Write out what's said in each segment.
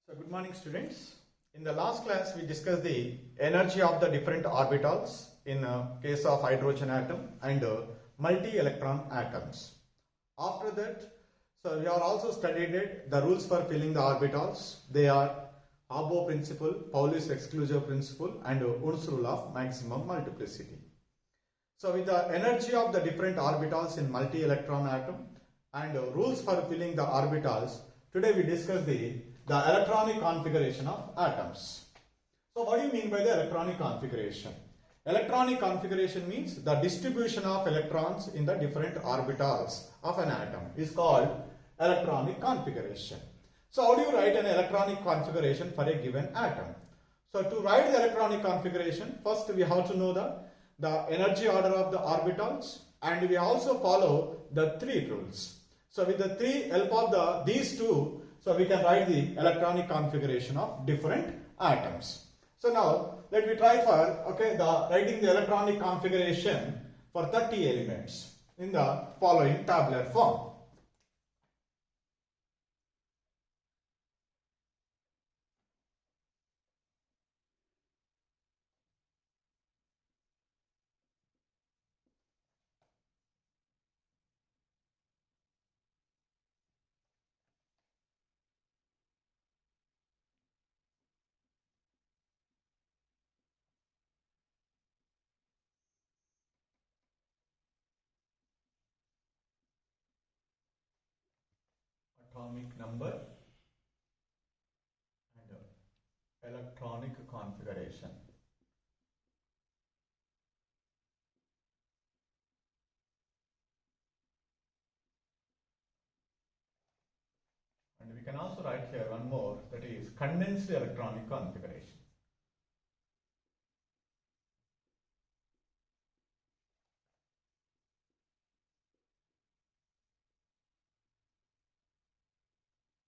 So good morning students. In the last class we discussed the energy of the different orbitals in case of hydrogen atom and multi-electron atoms. After that, so we are also studied the rules for filling the orbitals. They are Abbo principle, Pauli's exclusive principle and Un's rule of maximum multiplicity. So with the energy of the different orbitals in multi-electron atom and rules for filling the orbitals, today we discuss the electronic configuration of atoms. So what do you mean by the electronic configuration? Electronic configuration means the distribution of electrons in the different orbitals of an atom is called electronic configuration. So how do you write an electronic configuration for a given atom? So to write the electronic configuration, first we have to know the energy order of the orbitals, and we also follow the three rules. So with the three help of these two, so we can write the electronic configuration of different atoms. So now let me try for writing the electronic configuration for 30 elements in the following tabular form. Atomic number and electronic configuration. And we can also write here one more, that is condensed electronic configuration.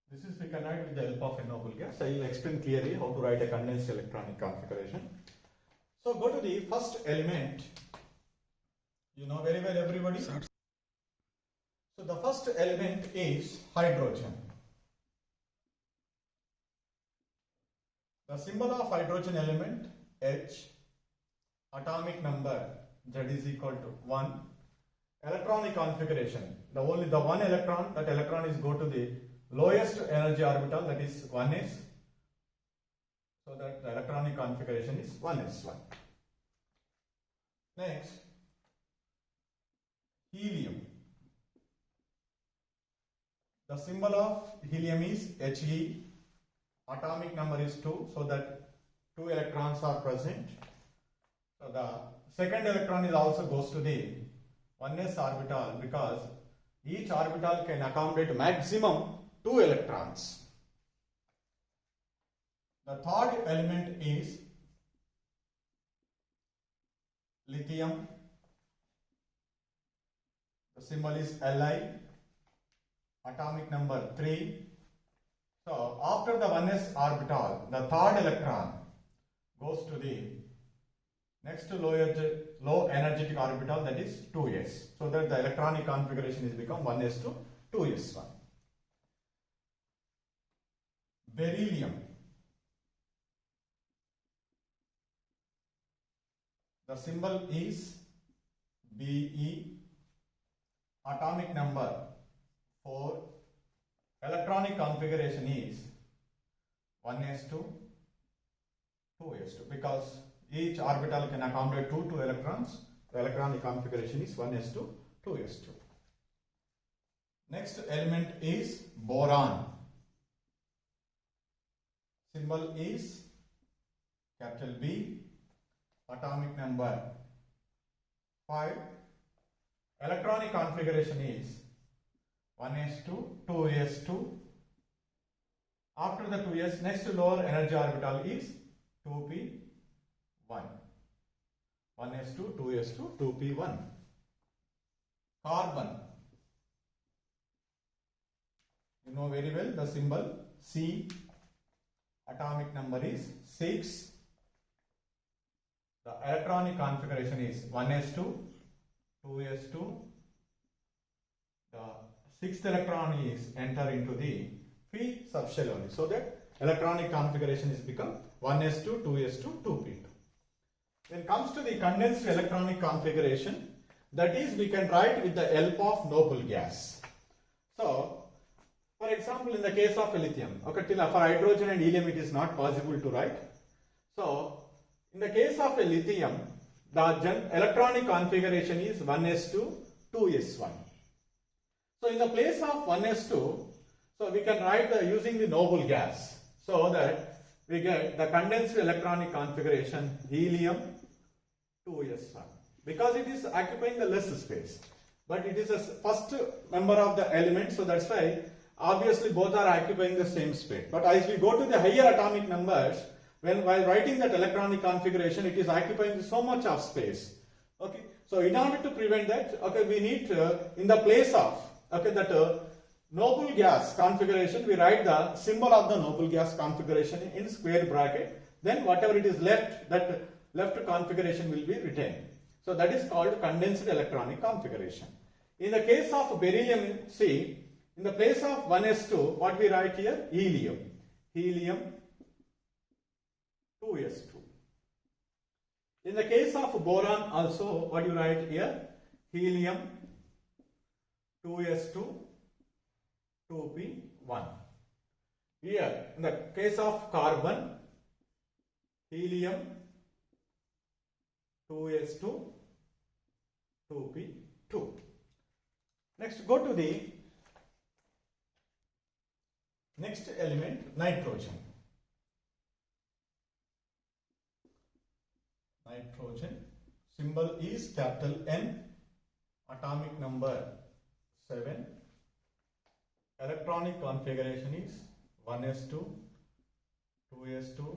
This is we can write with the help of a noble gas. I will explain clearly how to write a condensed electronic configuration. So go to the first element. You know very well everybody. So the first element is hydrogen. The symbol of hydrogen element H, atomic number Z is equal to 1. Electronic configuration, the one electron, that electron is go to the lowest energy orbital, that is 1s. So that the electronic configuration is 1s1. Next, helium. The symbol of helium is He. Atomic number is 2, so that 2 electrons are present. So the second electron is also goes to the 1s orbital, because each orbital can accommodate maximum 2 electrons. The third element is lithium. The symbol is Li. Atomic number 3. So after the 1s orbital, the third electron goes to the next low energetic orbital, that is 2s. So that the electronic configuration is become 1s to 2s1. Beryllium. The symbol is Be. Atomic number 4. Electronic configuration is 1s2, 2s2, because each orbital can accommodate 2 electrons. The electronic configuration is 1s2, 2s2. Next element is boron. Symbol is capital B. Atomic number 5. Electronic configuration is 1s2, 2s2. After the 2s, next lower energy orbital is 2p1. 1s2, 2s2, 2p1. Carbon. You know very well the symbol C. Atomic number is 6. The electronic configuration is 1s2, 2s2. The sixth electron is enter into the p subshell only, so that electronic configuration is become 1s2, 2s2, 2p2. When it comes to the condensed electronic configuration, that is we can write with the help of noble gas. So, for example, in the case of lithium, okay, for hydrogen and helium it is not possible to write. So, in the case of a lithium, the electronic configuration is 1s2, 2s1. So, in the place of 1s2, so we can write using the noble gas, so that we get the condensed electronic configuration helium 2s1, because it is occupying the less space, but it is a first member of the element, so that's why obviously both are occupying the same space. But as we go to the higher atomic numbers, while writing that electronic configuration, it is occupying so much of space. Okay, so in order to prevent that, okay, we need in the place of that noble gas configuration, we write the symbol of the noble gas configuration in square bracket. Then whatever it is left, that left configuration will be retained. So that is called condensed electronic configuration. In the case of beryllium, see, in the place of 1s2, what we write here? Helium. Helium 2s2. In the case of boron also, what you write here? Helium 2s2, 2p1. Here, in the case of carbon, helium 2s2, 2p2. Next, go to the next element, nitrogen. Nitrogen, symbol is capital N, atomic number 7, electronic configuration is 1s2, 2s2,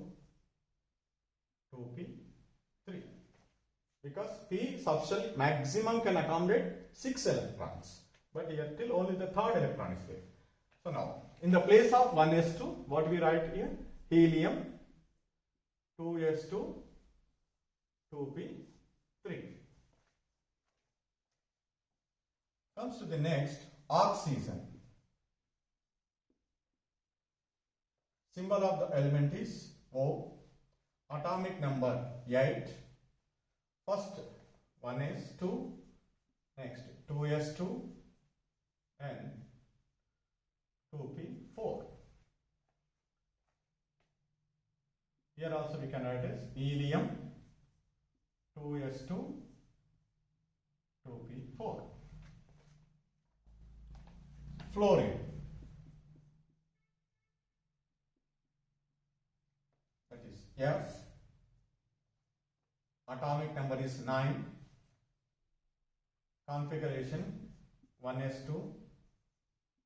2p3, because p subshell maximum can accommodate 6 electrons, but here till only the third electron is there. So now, in the place of 1s2, what we write here? Helium 2s2, 2p3. Comes to the next, oxygen. Symbol of the element is O, atomic number 8. First 1s2, next 2s2 and 2p4. Here also we can write as helium 2s2, 2p4. Fluorine. That is F. Atomic number is 9. Configuration 1s2,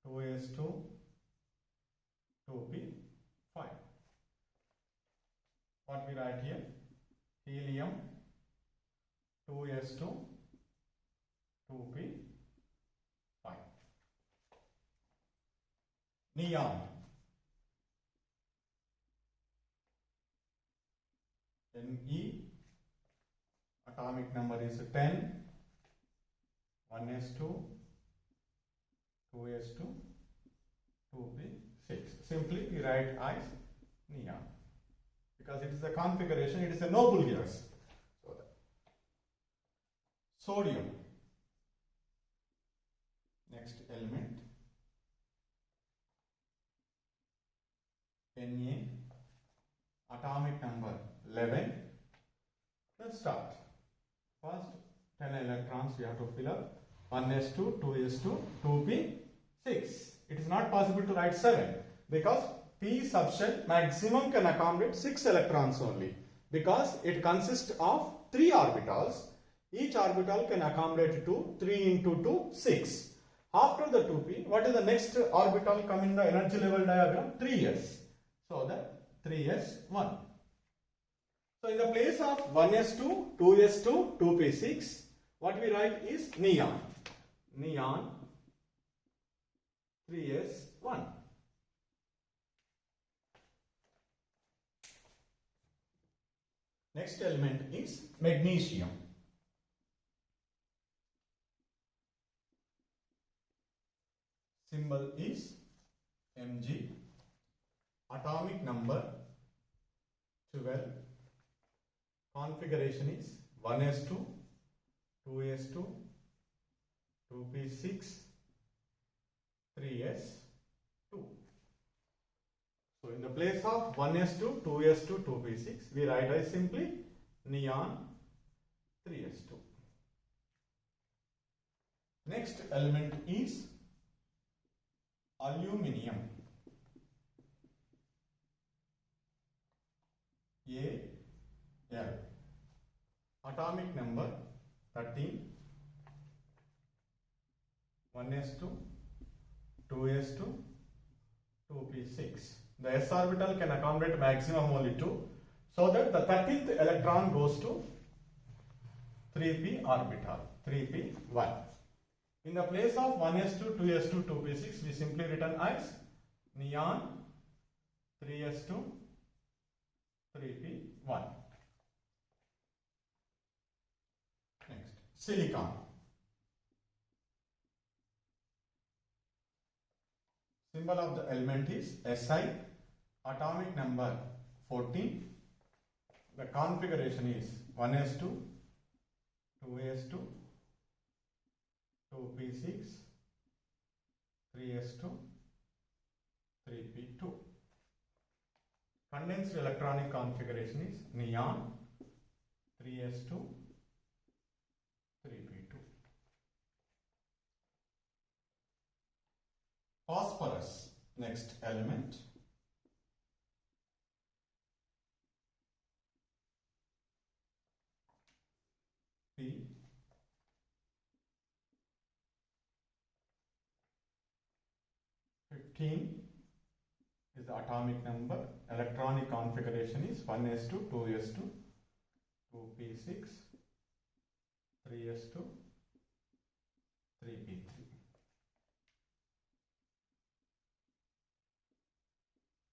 2s2, 2p5. What we write here? Helium 2s2, 2p5. Neon. Ne. Atomic number is 10. 1s2, 2s2, 2p6. Simply we write as neon, because it is a configuration, it is a noble gas. So sodium. Next element, Na, atomic number 11. Let's start. First 10 electrons we have to fill up. 1s2, 2s2, 2p6. It is not possible to write 7, because p subshell maximum can accommodate 6 electrons only, because it consists of 3 orbitals. Each orbital can accommodate 2. 3 into 2, 6. After the 2p, what is the next orbital come in the energy level diagram? 3s. So the 3s1. So in the place of 1s2, 2s2, 2p6, what we write is neon. Neon 3s1. Next element is magnesium. Symbol is Mg. atomic number 12, configuration is 1s2, 2s2, 2p6, 3s2. So in the place of 1s2, 2s2, 2p6, we write as simply neon 3s2. Next element is aluminium. Al. Atomic number 13, 1s2, 2s2, 2p6. The s orbital can accommodate maximum only 2, so that the 13th electron goes to 3p orbital, 3p1. In the place of 1s2, 2s2, 2p6, we simply written as neon 3s2, 3p1. Next, silicon. Symbol of the element is Si. Atomic number 14. The configuration is 1s2, 2s2, 2p6, 3s2, 3p2. Condensed electronic configuration is neon 3s2, 3p2. Phosphorus, next element. P. Is the atomic number. Electronic configuration is 1s2, 2s2, 2p6, 3s2, 3p3.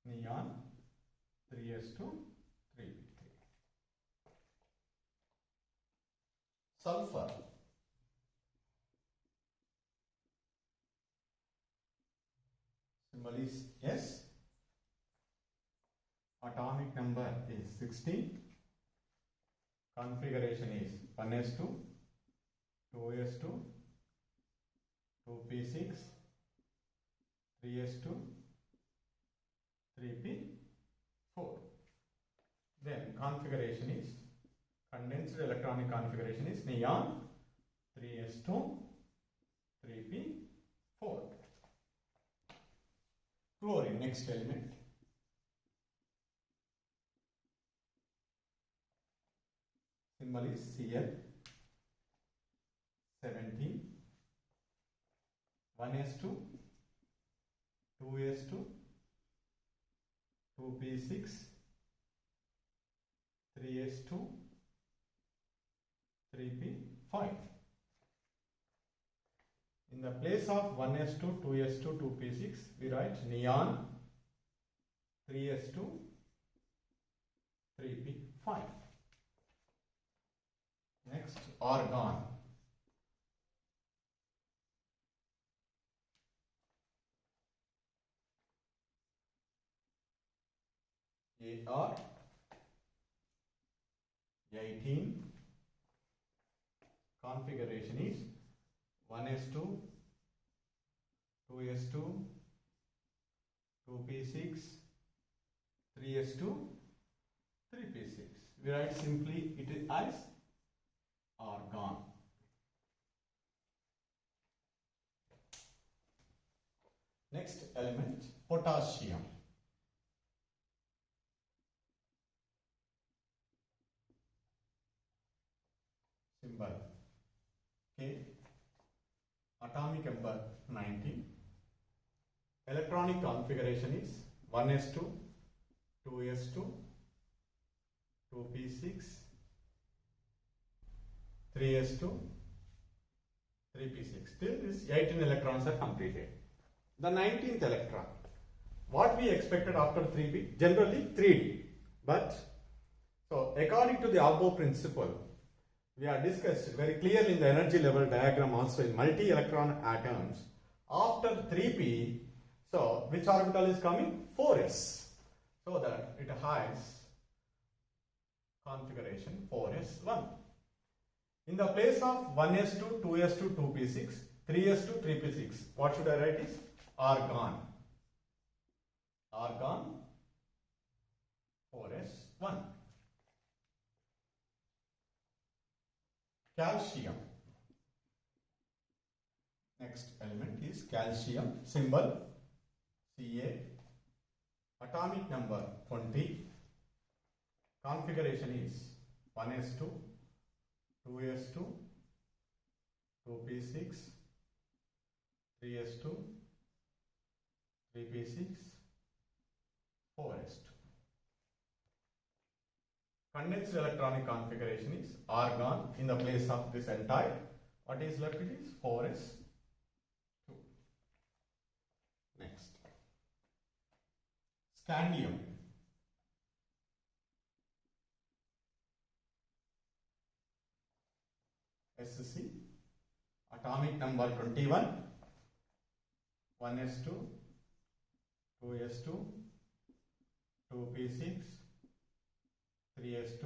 Neon 3s2, 3p3. Sulfur. Symbol is S. Atomic number is 16. Configuration is 1s2, 2s2, 2p6, 3s2, 3p4. Then configuration is, condensed electronic configuration is neon 3s2, 3p4. Chlorine, next element. Symbol is Cl. 17. 1s2, 2s2, 2p6, 3s2, 3p5. In the place of 1s2, 2s2, 2p6, we write neon 3s2, 3p5. Next, argon. Ar 18. Configuration is 1s2, 2s2, 2p6, 3s2, 3p6. We write simply it is as argon. Next element, potassium. Symbol K. Atomic number 19. Electronic configuration is 1s2, 2s2, 2p6, 3s2, 3p6. Till this 18 electrons are completed. The 19th electron. What we expected after 3p? Generally 3d. But, so according to the above principle, we have discussed very clearly in the energy level diagram also in multi-electron atoms. After 3p, so which orbital is coming? 4s. it has configuration 4s1. In the place of 1s2, 2s2, 2p6, 3s2, 3p6, what should I write is argon. Argon 4s1. Calcium. Next element is calcium, symbol Ca, atomic number 20, configuration is 1s2, 2s2, 2p6, 3s2, 3p6, 4s2. Condensed electronic configuration is argon. In the place of this entire, what is left? It is 4s2. Next, scandium. Sc, atomic number 21, 1s2, 2s2, 2p6, 3s2,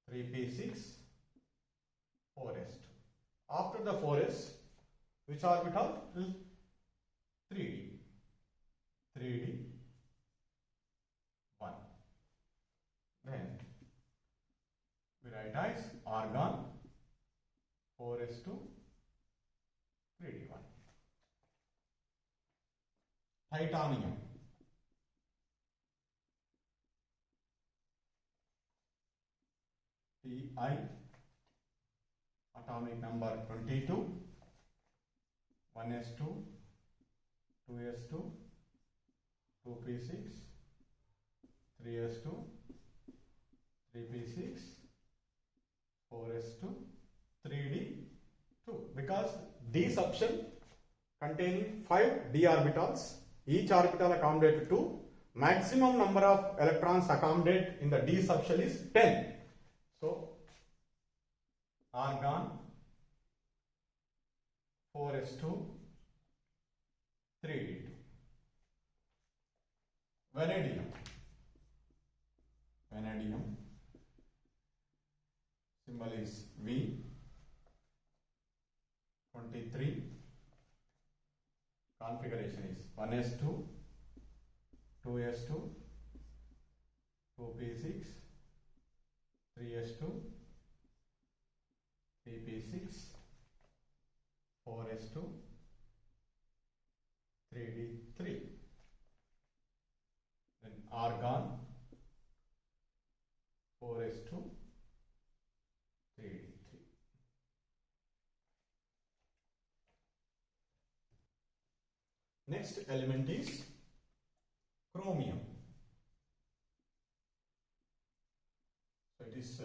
3p6, 4s2. After the 4s, which orbital? 3d. 3d, 1. Then we write as argon 4s2, 3d1. Titanium. Ti, atomic number 22, 1s2, 2s2, 2p6, 3s2, 3p6, 4s2, 3d2. Because d subshell containing 5 d orbitals, each orbital accommodated to maximum number of electrons accommodated in the d subshell is 10. So argon 4s2, 3d2. Vanadium. Vanadium, symbol is V, 23. Configuration is 1s2, 2s2, 2p6, 3s2, 3p6, 4s2, 3d3. Then argon 4s2, 3d3. Next element is chromium. So it is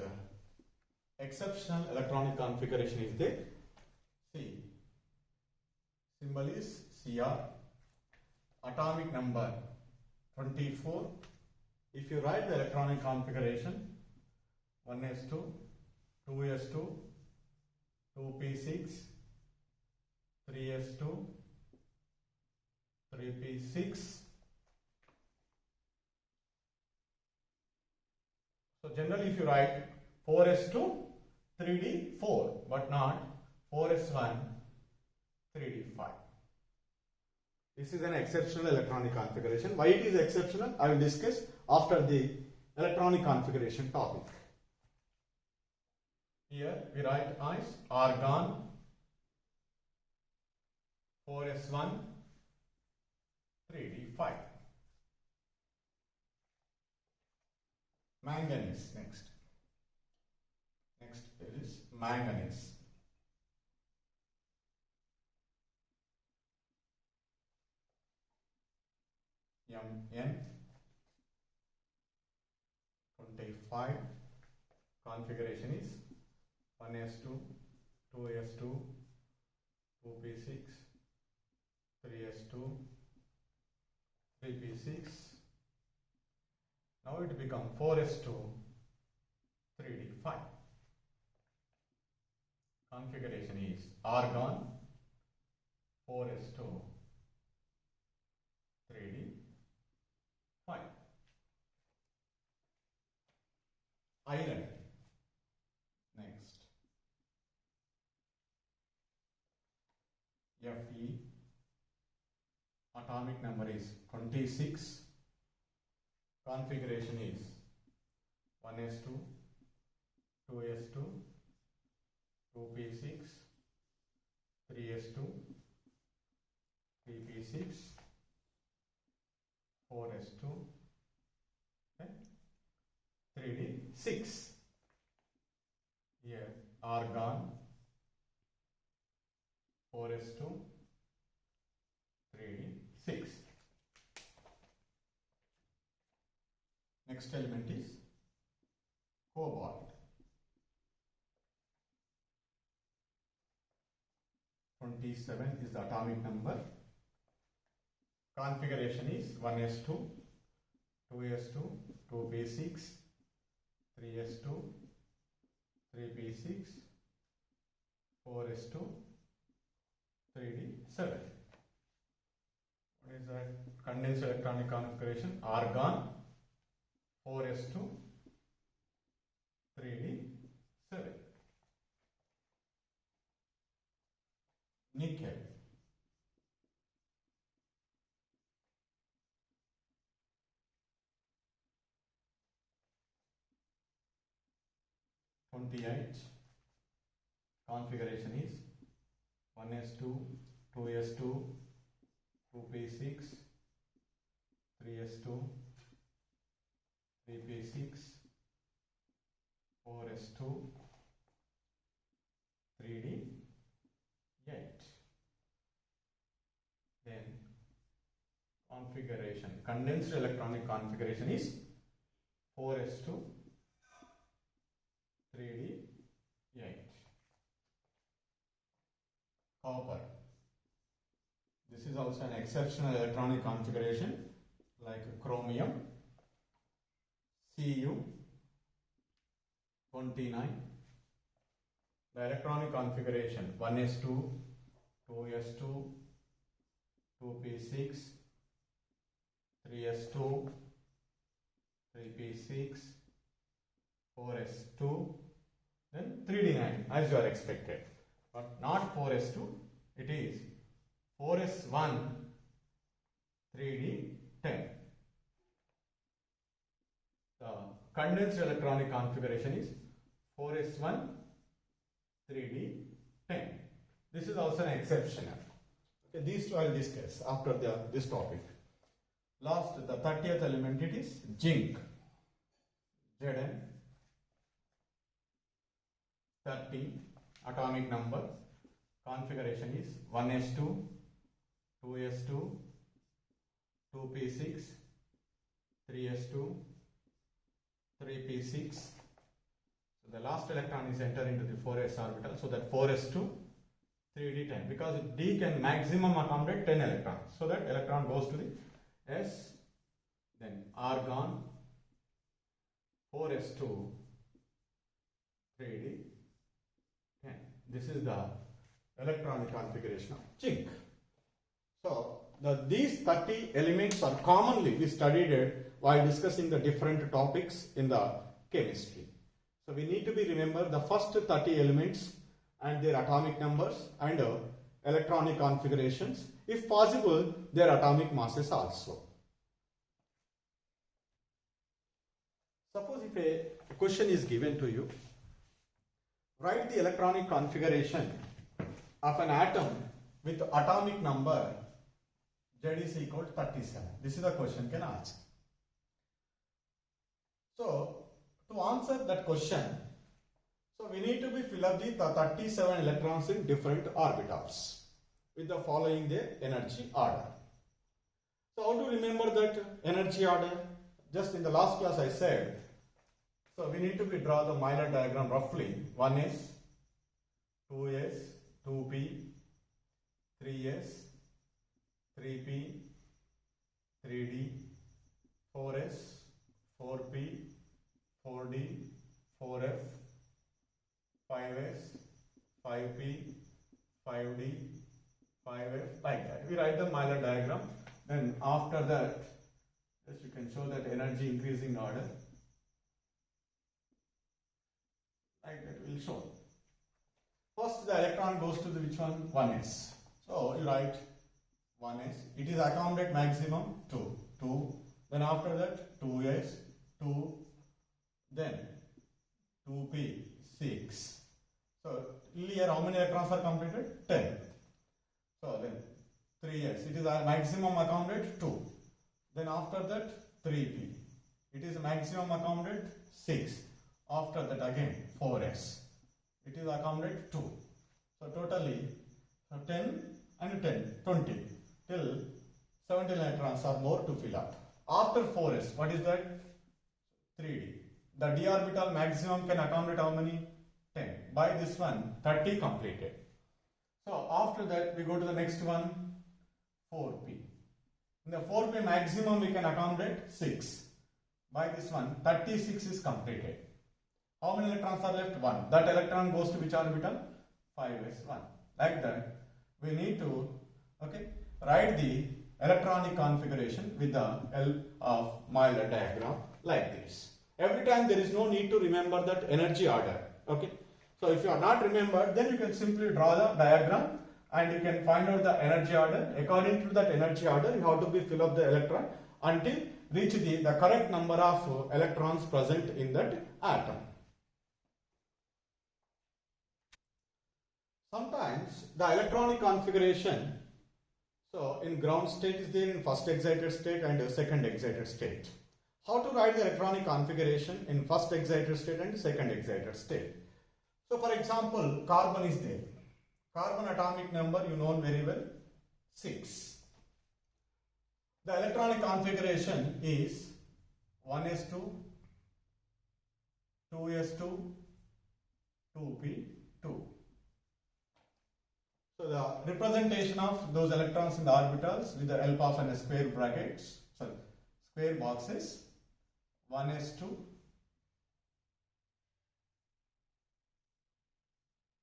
exceptional electronic configuration is there. See, symbol is Cr, atomic number 24. If you write the electronic configuration 1s2, 2s2, 2p6, 3s2, 3p6. So generally if you write 4s2, 3d4, but not 4s1, 3d5. This is an exceptional electronic configuration. Why it is exceptional, I will discuss after the electronic configuration topic. Here we write as argon 4s1, 3d5. Manganese next. Next is manganese. Mn 25. Configuration is 1s2, 2s2, 2p6, 3s2, 3p6. Now it becomes 4s2, 3d5. Configuration is argon 4s2, 3d5. iron. Next, Fe, atomic number is 26, configuration is 1s2, 2s2, 2p6, 3s2, 3p6, 4s2, okay, 3d6. Here argon 4s2, 3d6. Next element is cobalt. 27 is the atomic number. Configuration is 1s2, 2s2, 2p6, 3s2, 3p6, 4s2, 3d7. What is that? Condensed electronic configuration, argon 4s2, 3d7. Nickel 28. Configuration is 1s2, 2s2, 2p6, 3s2, 3p6, 4s2, 3d8. Then configuration, condensed electronic configuration is 4s2, 3d8. Copper. This is also an exceptional electronic configuration like chromium. Cu 29. The electronic configuration 1s2, 2s2, 2p6, 3s2, 3p6, 4s2, then 3d9 as you are expected, but not 4s2, it is 4s1, 3d10. The condensed electronic configuration is 4s1, 3d10. This is also an exceptional. Okay, these two I will discuss after this topic. Last, the 30th element, it is zinc. Zn 30, atomic number. Configuration is 1s2, 2s2, 2p6, 3s2, 3p6. So the last electron is entered into the 4s orbital, so that 4s2, 3d10, because d can maximum accommodate 10 electrons, so that electron goes to the s. Then argon 4s2, 3d10. This is the electronic configuration of zinc. So these 30 elements are commonly we studied it while discussing the different topics in the chemistry. So we need to be remember the first 30 elements and their atomic numbers and electronic configurations, if possible their atomic masses also. Suppose if a question is given to you, write the electronic configuration of an atom with atomic number Z is equal to 37. This is the question can ask. So to answer that question, so we need to be fill up the 37 electrons in different orbitals with the following the energy order. So how to remember that energy order? Just in the last class I said, so we need to be draw the Miller diagram roughly. 1s, 2s, 2p, 3s, 3p, 3d, 4s, 4p, 4d, 4f, 5s, 5p, 5d, 5f, like that. We write the Miller diagram. Then after that, yes, you can show that energy increasing order. shown. First, the electron goes to the which one? 1s. So you write 1s. It is accommodate maximum 2. 2. Then after that 2s, 2. Then 2p, 6. So here how many electrons are completed? 10. So then 3s. It is a maximum accommodate 2. Then after that 3p. It is maximum accommodate 6. After that again 4s. It is accommodate 2. So totally 10 and 10, 20 till 17 electrons or more to fill up. After 4s, what is that? 3d. The d orbital maximum can accommodate how many? 10. By this one, 30 completed. So after that, we go to the next one, 4p. In the 4p maximum, we can accommodate 6. By this one, 36 is completed. How many electrons are left? 1. That electron goes to which orbital? 5s1. Like that, we need to write the electronic configuration with the help of Euler diagram like this. Every time there is no need to remember that energy order. Okay. So if you are not remembered, then you can simply draw the diagram and you can find out the energy order. According to that energy order, you have to fill up the electron until reach the correct number of electrons present in that atom. Sometimes the electronic configuration, so in ground state is there in first excited state and second excited state. How to write the electronic configuration in first excited state and second excited state? So for example, carbon is there. Carbon atomic number you know very well, 6. The electronic configuration is 1s2, 2s2, 2p2. So the representation of those electrons in the orbitals with the help of an square brackets, square boxes, 1s2,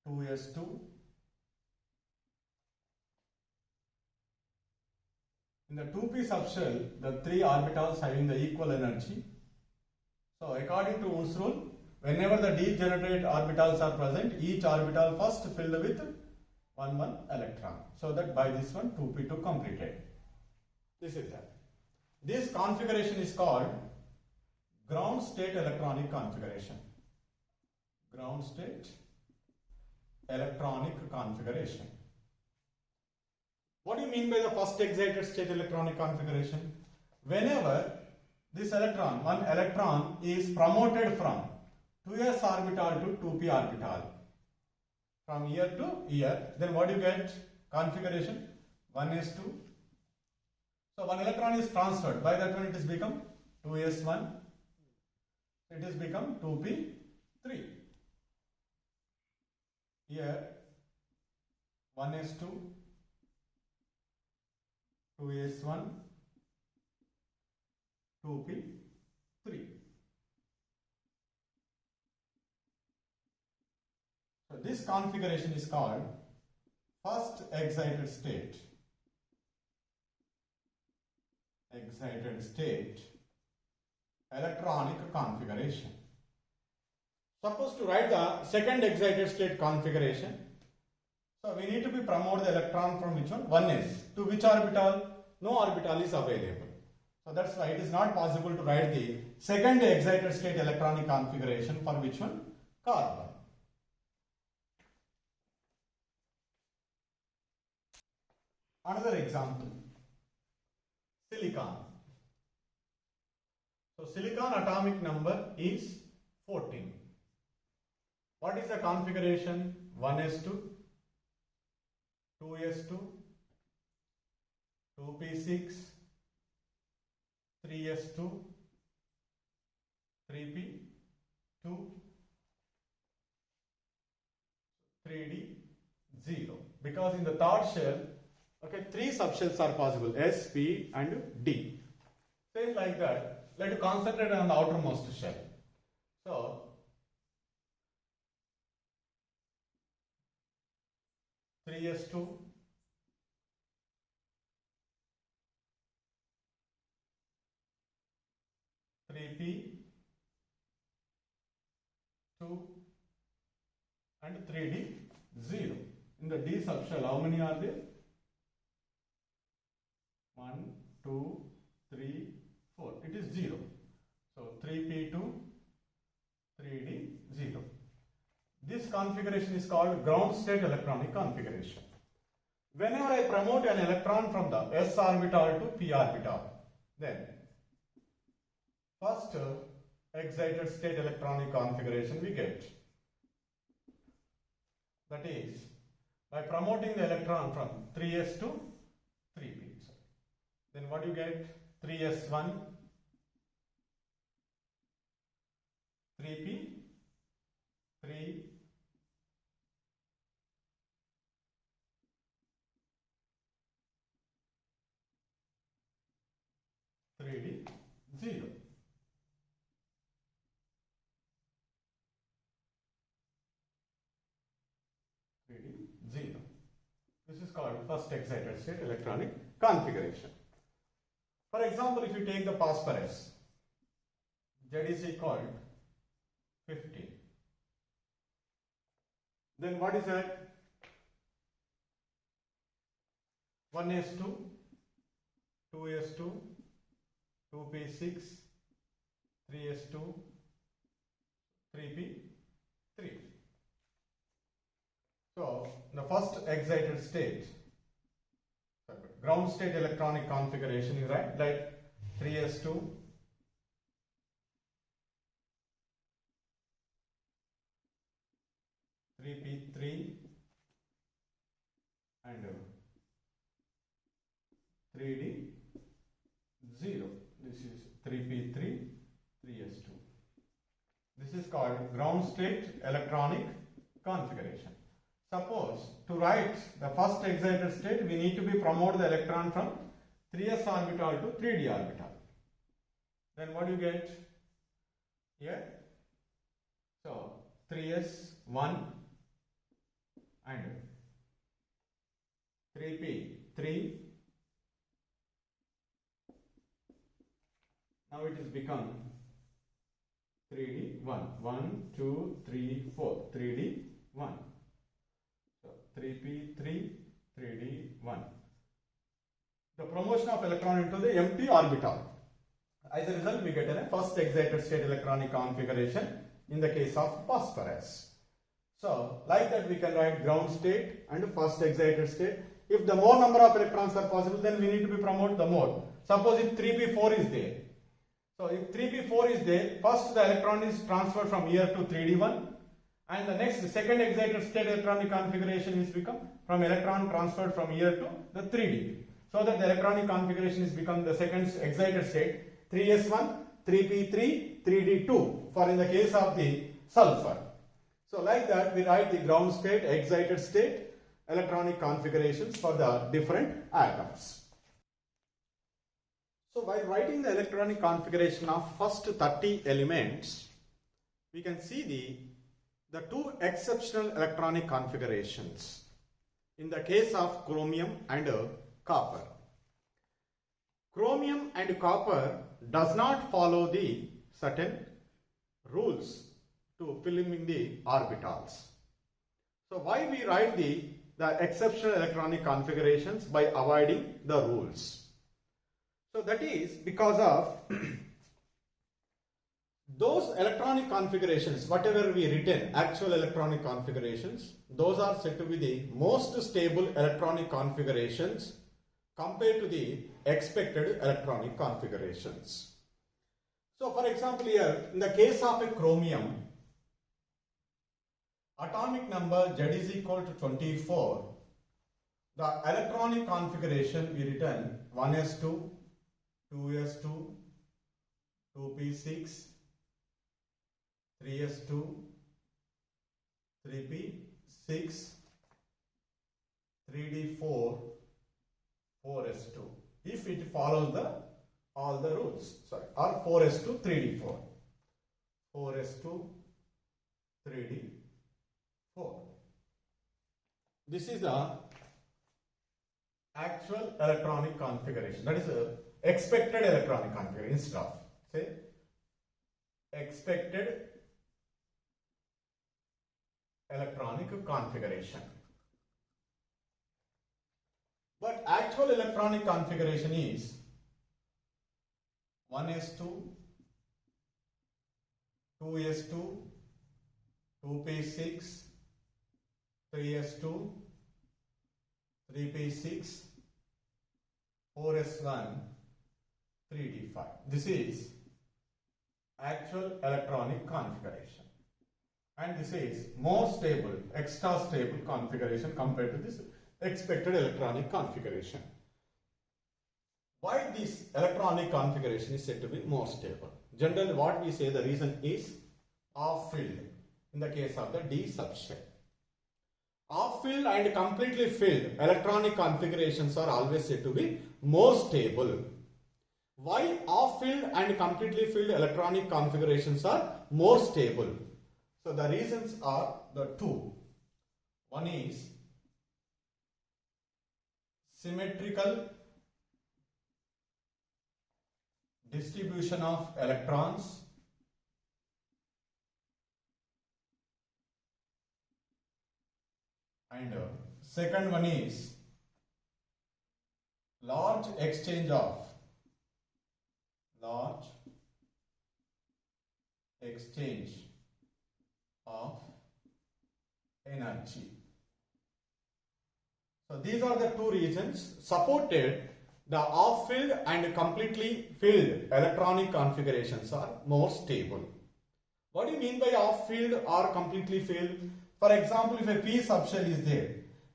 2s2, in the 2p subshell, the 3 orbitals having the equal energy. So according to Ohm's rule, whenever the degenerate orbitals are present, each orbital first filled with 1 electron. So that by this one 2p2 completed. This is that. This configuration is called ground state electronic configuration. Ground state electronic configuration. What do you mean by the first excited state electronic configuration? Whenever this electron, one electron is promoted from 2s orbital to 2p orbital, from here to here, then what do you get? Configuration 1s2. So one electron is transferred. By that one it is become 2s1. It is become 2p3. Here 1s2, 2s1, 2p3. So this configuration is called first excited state. Excited state electronic configuration. Suppose to write the second excited state configuration. So we need to promote the electron from which one? 1s. To which orbital? No orbital is available. So that's why it is not possible to write the second excited state electronic configuration for which one? Carbon. Another example, silicon. So silicon atomic number is 14. What is the configuration? 1s2, 2s2, 2p6, 3s2, 3p2, 3d, 0. Because in the third shell, 3 subshells are possible, S, P and D. Same like that. Let us concentrate on the outermost shell. So 3s2, 3p2, and 3D 0. In the D subshell, how many are there? 1, 2, 3, 4. It is 0. So 3p2, 3d 0. This configuration is called ground state electronic configuration. Whenever I promote an electron from the s orbital to p orbital, then first excited state electronic configuration we get. That is, by promoting the electron from 3s to 3p. Then what you get? 3s1, 3p, 3, 3d 0. This is called first excited state electronic configuration. For example, if you take the phosphorus, Z is equal to 50. Then what is that? 1s2, 2s2, 2p6, 3s2, 3p3. So the first excited state, ground state electronic configuration is right, like 3s2, 3p3 and 3d 0. This is 3p3, 3s2. This is called ground state electronic configuration. Suppose to write the first excited state, we need to promote the electron from 3s orbital to 3d orbital. Then what do you get here? So 3s1 and 3p3. Now it has become 3d1. 1, 2, 3, 4. 3d1. So 3p3, 3d1. The promotion of electron into the empty orbital. As a result, we get a first excited state electronic configuration in the case of phosphorus. So, like that we can write ground state and first excited state. If the more number of electrons are possible, then we need to promote the more. Suppose if 3p4 is there. So, if 3p4 is there, first the electron is transferred from here to 3d1. And the next second excited state electronic configuration is become from electron transferred from here to the 3d. So that the electronic configuration is become the second excited state 3s1, 3p3, 3d2 for in the case of the sulfur. So like that we write the ground state, excited state, electronic configurations for the different atoms. So while writing the electronic configuration of first 30 elements, we can see the two exceptional electronic configurations in the case of chromium and copper. Chromium and copper does not follow the certain rules to fill in the orbitals. So why we write the exceptional electronic configurations by avoiding the rules? So that is because of those electronic configurations, whatever we written, actual electronic configurations, those are said to be the most stable electronic configurations compared to the expected electronic configurations. So for example here, in the case of a chromium, atomic number Z is equal to 24. The electronic configuration we written 1s2, 2s2, 2p6, 3s2, 3p6, 3d4, 4s2. If it follows all the rules, or 4s2, 3d4, 4s2, 3d4. This is the actual electronic configuration. That is expected electronic configuration. Instead of say expected electronic configuration. But actual electronic configuration is 1s2, 2s2, 2p6, 3s2, 3p6, 4s1, 3d5. This is actual electronic configuration, and this is more stable, extra stable configuration compared to this expected electronic configuration. Why this electronic configuration is said to be more stable? Generally what we say the reason is off-filled in the case of the D subshell. Off-filled and completely filled electronic configurations are always said to be more stable. Why off-filled and completely filled electronic configurations are more stable? So the reasons are the two. One is symmetrical distribution of electrons, and second one is large exchange of energy. So these are the two reasons supported the off-filled and completely filled electronic configurations are more stable. What do you mean by off-filled or completely filled? For example, if a p subshell is there,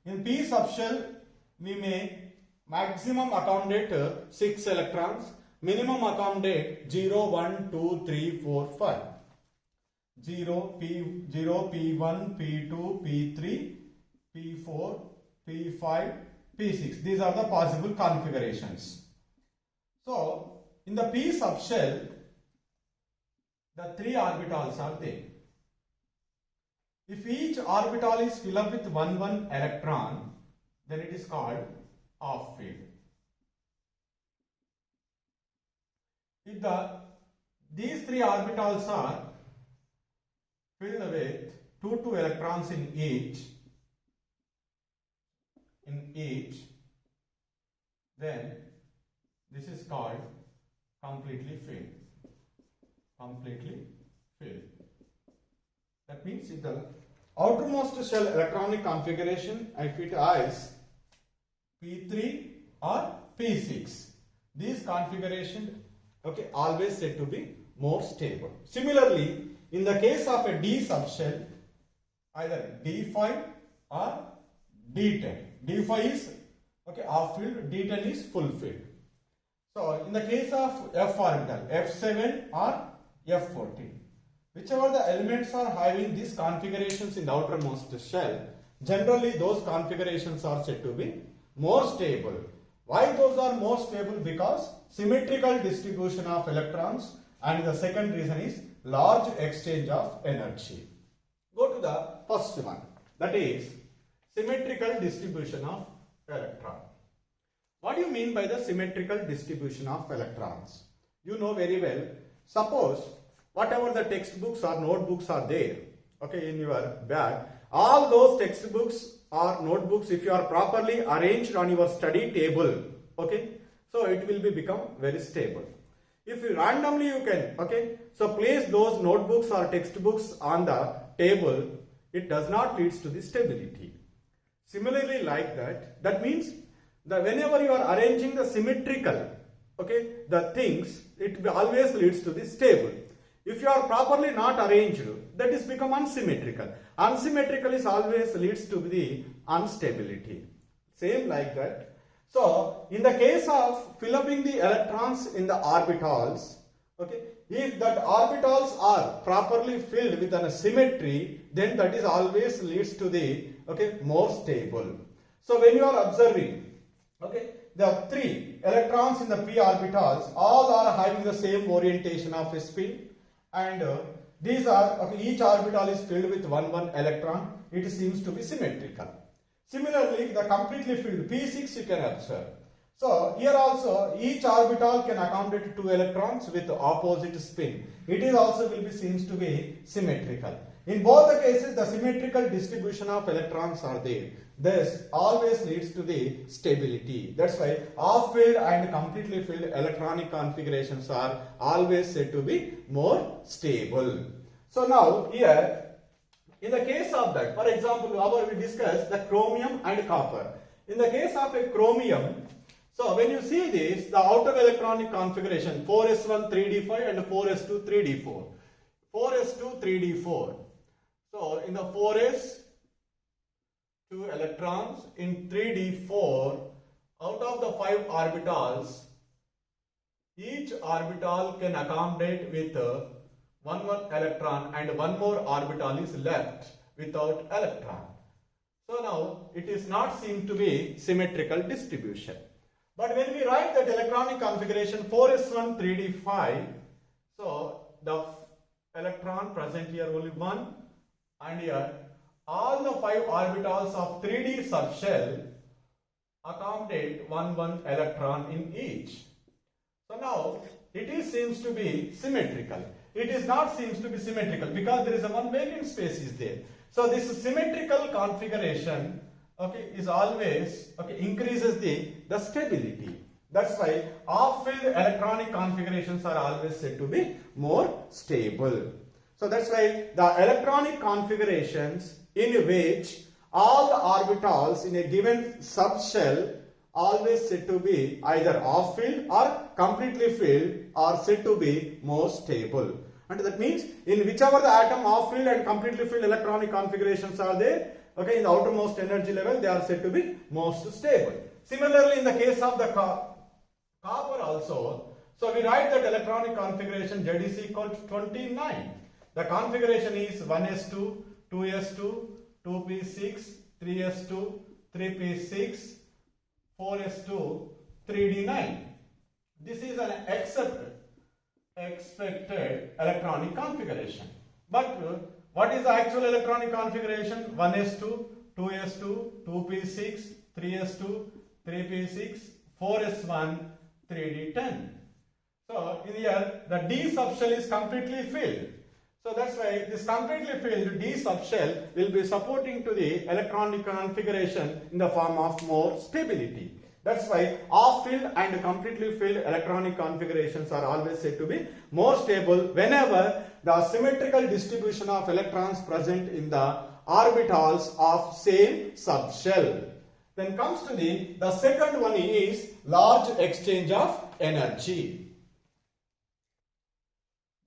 in p subshell we may maximum accommodate 6 electrons, minimum accommodate 0, 1, 2, 3, 4, 5. 0, P1, P2, P3, P4, P5, P6. These are the possible configurations. So, in the p subshell, the 3 orbitals are there. If each orbital is filled up with 1 electron, then it is called off-filled. If these 3 orbitals are filled with 2 electrons in each, then this is called completely filled. That means if the outermost shell electronic configuration, if it has P3 or P6, these configuration always said to be more stable. Similarly, in the case of a D subshell, either D5 or D10. D5 is off-filled, D10 is full-filled. So, in the case of F orbital, F7 or F14, whichever the elements are having these configurations in the outermost shell, generally those configurations are said to be more stable. Why those are more stable? Because symmetrical distribution of electrons, and the second reason is large exchange of energy. Go to the first one, that is symmetrical distribution of electron. What do you mean by the symmetrical distribution of electrons? You know very well. Suppose whatever the textbooks or notebooks are there, in your bag, all those textbooks or notebooks, if you are properly arranged on your study table, so it will become very stable. If you randomly you can, so place those notebooks or textbooks on the table, it does not lead to the stability. Similarly, like that means that whenever you are arranging the symmetrical, the things, it always leads to the stable. If you are properly not arranged, that is become unsymmetrical. Unsymmetrical is always leads to the instability. Same like that. So, in the case of filling the electrons in the orbitals, if that orbitals are properly filled with a symmetry, then that is always leads to the more stable. So, when you are observing, the 3 electrons in the p orbitals all are having the same orientation of a spin, and these are each orbital is filled with 1 electron. It seems to be symmetrical. Similarly, the completely filled P6 you can observe. So here also each orbital can accommodate 2 electrons with opposite spin. It is also will be seems to be symmetrical. In both the cases, the symmetrical distribution of electrons are there. This always leads to the stability. That's why half-filled and completely filled electronic configurations are always said to be more stable. So now here, in the case of that, for example, we discussed the chromium and copper. In the case of a chromium, so when you see this, the outer electronic configuration 4s1 3d5 and 4s2 3d4. 4s2 3d4. So in the 4s, 2 electrons, in 3d4, out of the 5 orbitals, each orbital can accommodate with one electron and one more orbital is left without electron. So now it is not seen to be symmetrical distribution. But when we write that electronic configuration 4s1 3d5, so the electron present here only one, and here all the 5 orbitals of 3d subshell accommodate one electron in each. So now it seems to be symmetrical. It is not seems to be symmetrical because there is a one vacant space is there. So this symmetrical configuration, okay, is always, okay, increases the stability. That's why half-filled electronic configurations are always said to be more stable. So that's why the electronic configurations in which all the orbitals in a given subshell always said to be either half-filled or completely filled are said to be more stable. And that means in whichever the atom half-filled and completely filled electronic configurations are there, okay, in the outermost energy level, they are said to be most stable. Similarly, in the case of the copper also, so we write that electronic configuration Z is equal to 29. The configuration is 1s2, 2s2, 2p6, 3s2, 3p6, 4s2, 3d9. This is an expected electronic configuration. But what is the actual electronic configuration? 1s2, 2s2, 2p6, 3s2, 3p6, 4s1, 3d10. So in here the D subshell is completely filled. So that's why this completely filled D subshell will be supporting to the electronic configuration in the form of more stability. That's why half-filled and completely filled electronic configurations are always said to be more stable whenever the symmetrical distribution of electrons present in the orbitals of same subshell. Then comes to the second one is large exchange of energy.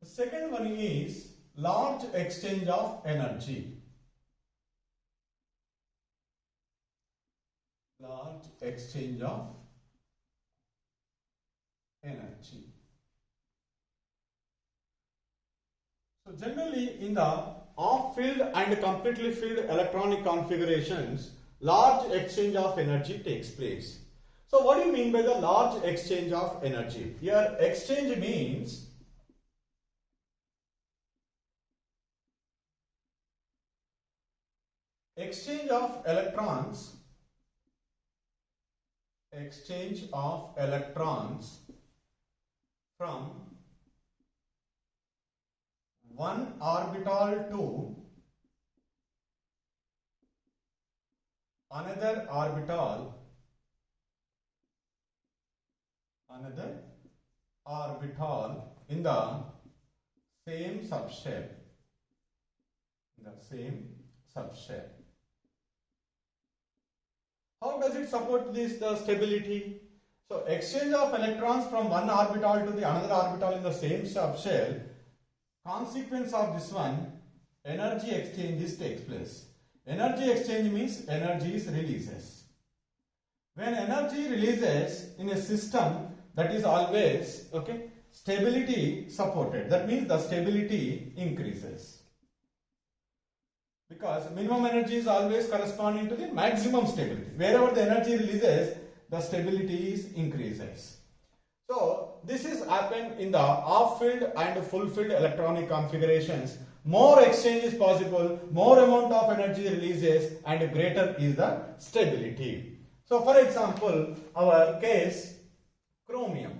The second one is large exchange of energy. Large exchange of energy. So generally in the half-filled and completely filled electronic configurations, large exchange of energy takes place. So what do you mean by the large exchange of energy? Here exchange means exchange of electrons from one orbital to another orbital in the same subshell. How does it support the stability? So exchange of electrons from one orbital to the another orbital in the same subshell, consequence of this one, energy exchanges takes place. Energy exchange means energy is releases. When energy releases in a system, that is always, okay, stability supported. That means the stability increases. Because minimum energy is always corresponding to the maximum stability. Wherever the energy releases, the stability is increases. So this is happened in the half-filled and full-filled electronic configurations. More exchange is possible, more amount of energy releases, and greater is the stability. So for example, our case chromium.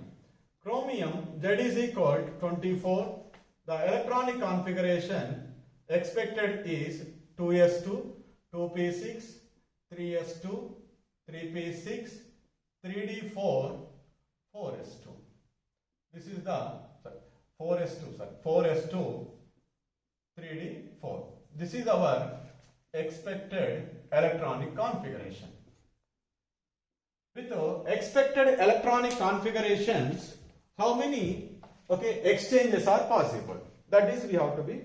Chromium Z is equal to 24. The electronic configuration expected is 2s2, 2p6, 3s2, 3p6, 3d4, 4s2. This is the 4s2, 3d4. This is our expected electronic configuration. With the expected electronic configurations, how many exchanges are possible? That is, we have to be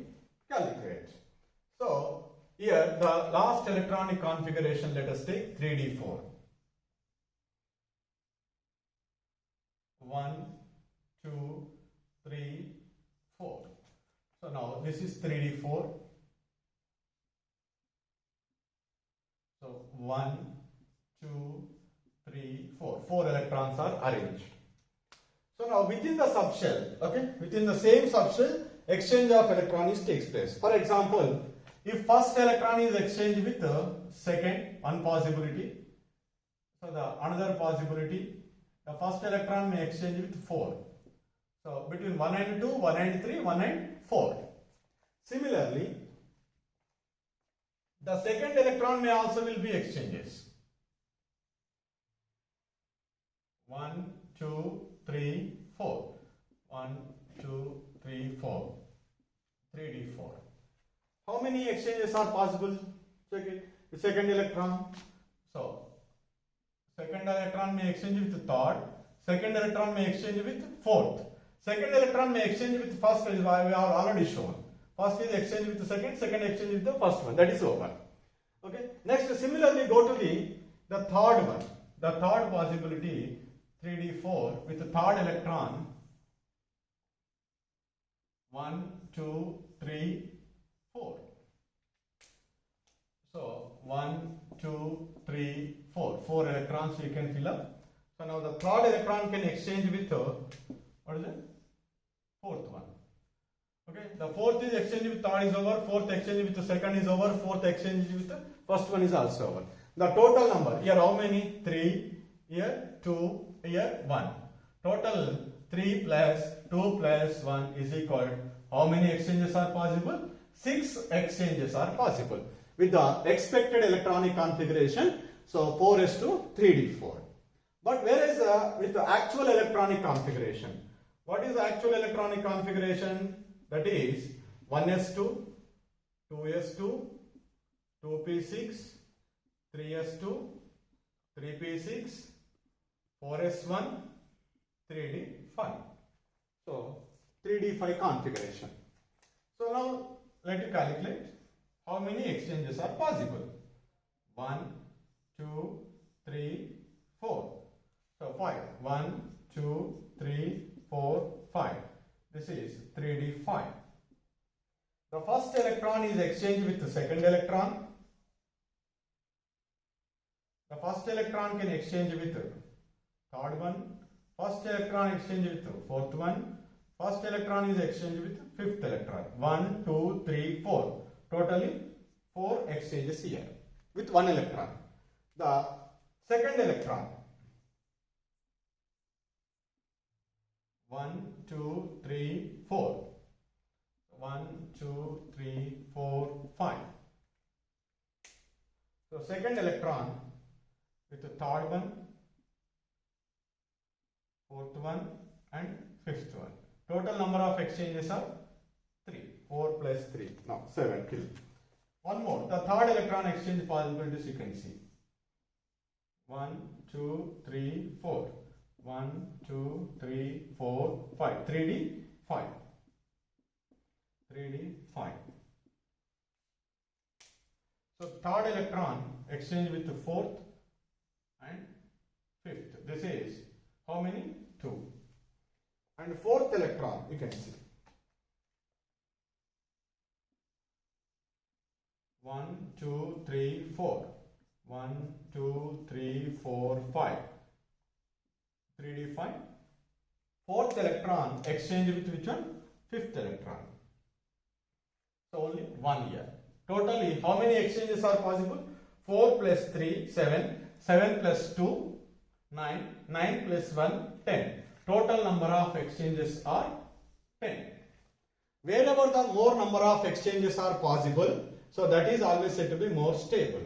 calculated. So here the last electronic configuration, let us take 3d4. 1, 2, 3, 4. So now this is 3d4. So 1, 2, 3, 4. 4 electrons are arranged. So now within the subshell, within the same subshell, exchange of electrons takes place. For example, if first electron is exchanged with the second, one possibility. So the another possibility, the first electron may exchange with 4. So between 1 and 2, 1 and 3, 1 and 4. Similarly, the second electron may also will be exchanges. 1, 2, 3, 4. 1, 2, 3, 4. 3d4. How many exchanges are possible? Check it. The second electron. So, second electron may exchange with the third. Second electron may exchange with fourth. Second electron may exchange with first, as we have already shown. First is exchange with the second, second exchange with the first one. That is over. Okay. Next, similarly, go to the third one. The third possibility, 3d4, with the third electron. 1, 2, 3, 4. So 1, 2, 3, 4. 4 electrons you can fill up. So now the third electron can exchange with what is it? Fourth one. Okay. The fourth is exchange with third is over. Fourth exchange with the second is over. Fourth exchange with the first one is also over. The total number here how many? 3. Here 2. Here 1. Total 3 plus 2 plus 1 is equal. How many exchanges are possible? 6 exchanges are possible with the expected electronic configuration. So 4s2 3d4. But whereas with the actual electronic configuration, what is the actual electronic configuration? That is 1s2, 2s2, 2p6, 3s2, 3p6, 4s1, 3d5. So 3d5 configuration. So now let you calculate how many exchanges are possible. 1, 2, 3, 4. So 5. 1, 2, 3, 4, 5. This is 3d5. The first electron is exchanged with the second electron. The first electron can exchange with the third one. First electron exchange with the fourth one. First electron is exchanged with the fifth electron. 1, 2, 3, 4. Totally 4 exchanges here with 1 electron. The second electron. 1, 2, 3, 4. 1, 2, 3, 4, 5. So second electron with the third one, fourth one and fifth one. Total number of exchanges are 3. 4 plus 3. No, 7. Kill. One more. The third electron exchange possibilities you can see. 1, 2, 3, 4. 1, 2, 3, 4, 5. 3d 5. 3d 5. So third electron exchange with the fourth and fifth. This is how many? 2. And fourth electron you can see. 1, 2, 3, 4. 1, 2, 3, 4, 5. 3d5. Fourth electron exchange with which one? Fifth electron. So only 1 here. Totally how many exchanges are possible? 4 plus 3, 7. 7 plus 2, 9. 9 plus 1, 10. Total number of exchanges are 10. Wherever the more number of exchanges are possible, so that is always said to be more stable.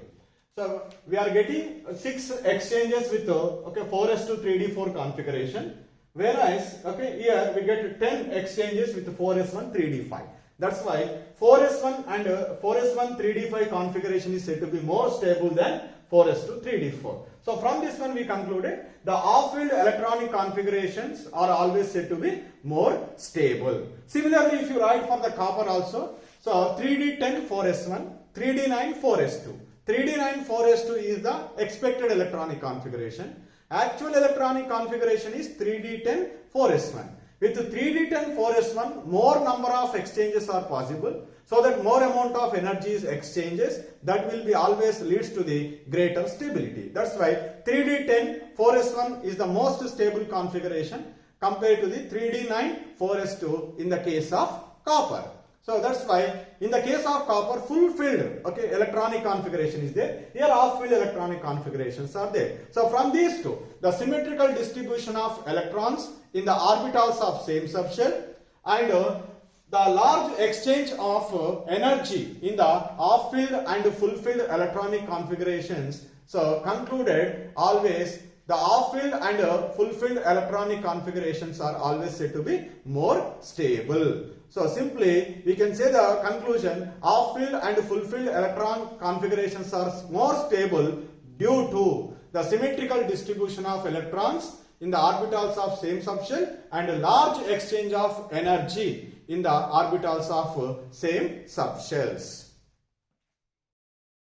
So we are getting 6 exchanges with 4s2 3d4 configuration, whereas here we get 10 exchanges with 4s1 3d5. That's why 4s1 and 4s1 3d5 configuration is said to be more stable than 4s2 3d4. So from this one we concluded the off-field electronic configurations are always said to be more stable. Similarly, if you write for the copper also, so 3d10 4s1, 3d9 4s2. 3d9 4s2 is the expected electronic configuration. Actual electronic configuration is 3d10 4s1. With 3d10 4s1, more number of exchanges are possible, so that more amount of energy is exchanges, that will be always leads to the greater stability. That's why 3d10 4s1 is the most stable configuration compared to the 3d9 4s2 in the case of copper. So that's why in the case of copper, full-filled electronic configuration is there. Here off-filled electronic configurations are there. So from these two, the symmetrical distribution of electrons in the orbitals of same subshell and the large exchange of energy in the off-filled and full-filled electronic configurations. So concluded, always the off-filled and full-filled electronic configurations are always said to be more stable. So simply we can say the conclusion, off-field and full-field electron configurations are more stable due to the symmetrical distribution of electrons in the orbitals of same subshell and large exchange of energy in the orbitals of same subshells.